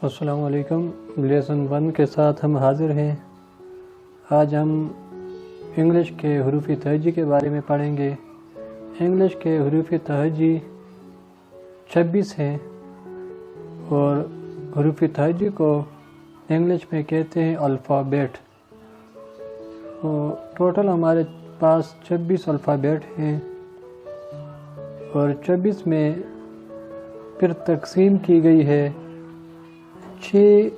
السلام علیکم۔ لیسن 1 کے ساتھ ہم حاضر ہیں۔ آج ہم انگلش کے حروف تہجی کے بارے میں پڑھیں گے۔ انگلش کے حروف تہجی 26 ہیں اور حروف تہجی کو انگلش میں کہتے ہیں الفابیٹ۔ ٹوٹل ہمارے پاس 26 الفابیٹ ہیں اور 26 میں پھر تقسیم کی گئی ہے 6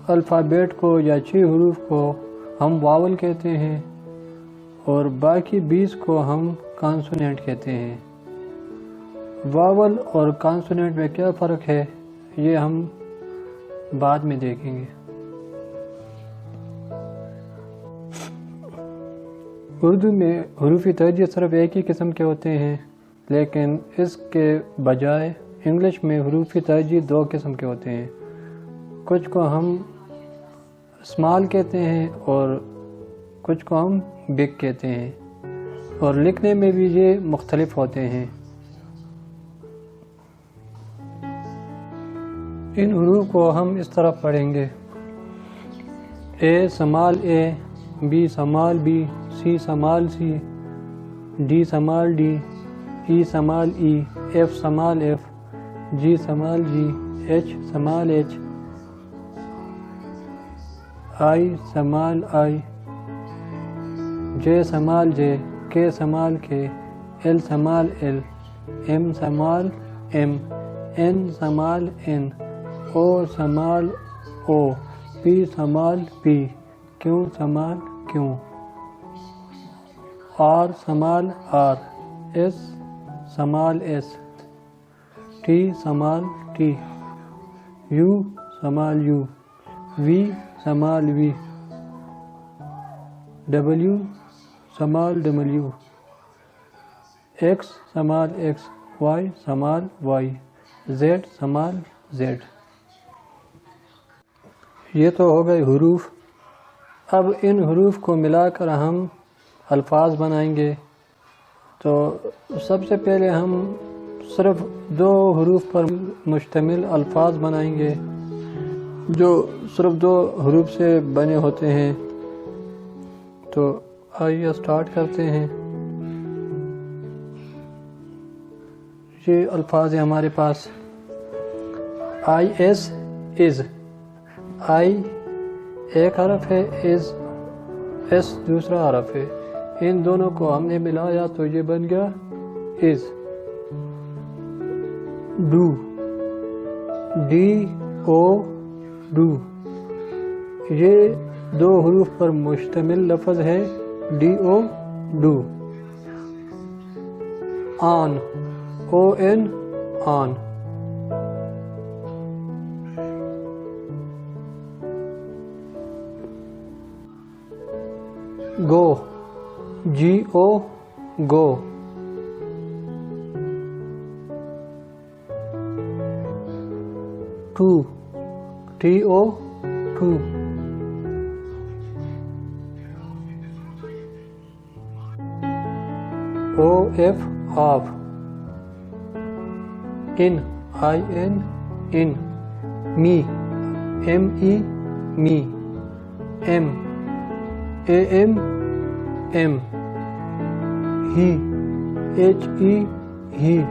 الفابیٹ کو یا 6 حروف کو ہم واول کہتے ہیں اور باقی 20 کو ہم کانسوننٹ کہتے ہیں۔ واول اور کانسوننٹ میں کیا فرق ہے یہ ہم بعد میں دیکھیں گے۔ اردو میں حروف تہجی صرف ایک ہی قسم کے ہوتے ہیں، لیکن اس کے بجائے انگلش میں حروف تہجی 2 قسم کے ہوتے ہیں۔ کچھ کو ہم اسمال کہتے ہیں اور کچھ کو ہم بگ کہتے ہیں، اور لکھنے میں بھی یہ مختلف ہوتے ہیں۔ ان حروف کو ہم اس طرح پڑھیں گے: A small A, B small B, C small C, D small D, E small E, F small F, G small G, H small H, I small I, J small J, K small K, L small L, M small M, N small N, O small O, P small P, Q small Q, R small R, S small S, T small T, U small U, V small we, W small W, X small X, Y small Y, Z small Z. یہ تو ہو گئے حروف۔ اب ان حروف کو ملا کر ہم الفاظ بنائیں گے۔ تو سب سے پہلے ہم صرف 2 حروف پر مشتمل الفاظ بنائیں گے جو صرف 2 حروف سے بنے ہوتے ہیں۔ تو آئیے سٹارٹ کرتے ہیں۔ یہ الفاظ ہیں ہمارے پاس: آئی ایس از، آئی ایک حرف ہے، از ایس دوسرا حرف ہے، ان دونوں کو ہم نے ملایا تو یہ بن گیا is. Do, D O do, یہ 2 حروف پر مشتمل لفظ ہے، D O do. On, O N on. Go, G O go. To, T O to. O F of. In, I N in. Me, M E me. Am, A M am. He, H E he.